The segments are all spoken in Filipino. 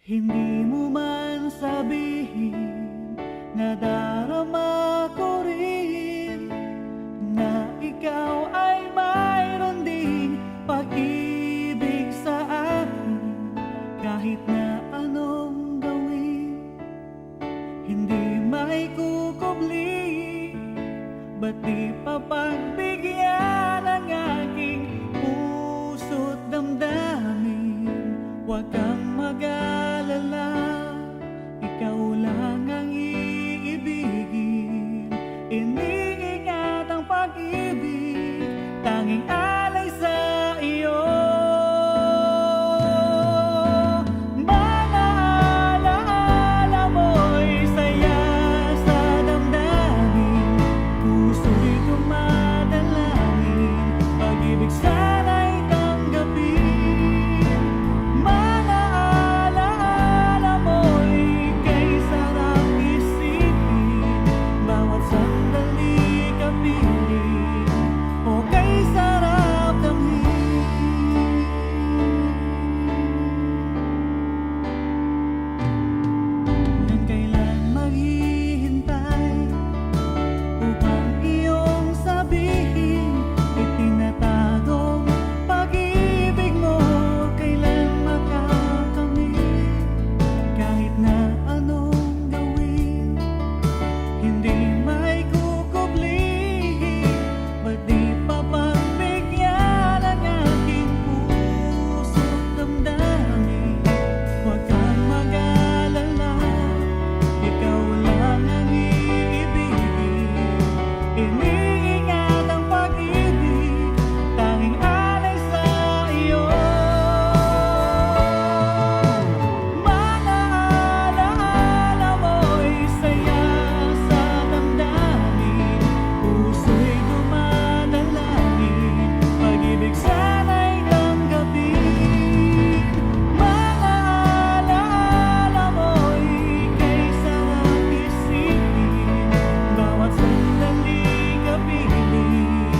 Hindi mo man sabihin, nadarama ko rin na ikaw ay mayroon ding pag-ibig sa akin. Kahit na anong gawin, hindi maikukubli. Ba't di papagbigyan ang aking puso't damdamin? Huwag kang mag-alala, ikaw lang ang iibigin. Iniingat ang pag-ibig, tanging alay sa iyo. Mga alaala mo'y saya sa damdamin, puso'y dumadalangin, pag-ibig sana'y tanggapin. Mga alaala mo'y kay sarap isipin, bawat sandali kapiling, o kay sarap damhin. Nang kailan maghihintay upang iyong sabihin, itinatagong pag-ibig mo kailan makakamit. Kahit na anong gawin, hindi maikukubli. Ba't di papagbigyan ang aking puso't damdamin? Huwag kang mag-alala, ikaw lang ang iibigin. Iniingat ang pag-ibig, tanging alay sa iyo. Mga alaala mo'y saya sa damdamin, puso'y dumadalangin, pag-ibig sana'y tanggapin. Mga alaala mo'y kay sarap isipin, bawat sandali kapiling,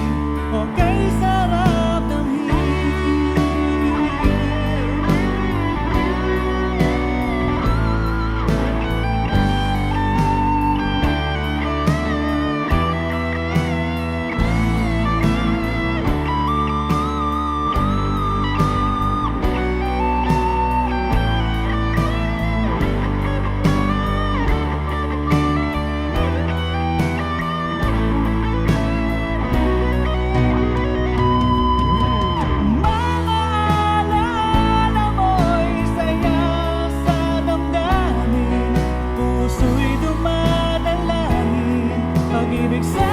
o kay sarap damhin. Mga alaala mo'y saya sa damdamin, puso'y dumadalangin, pag-ibig sa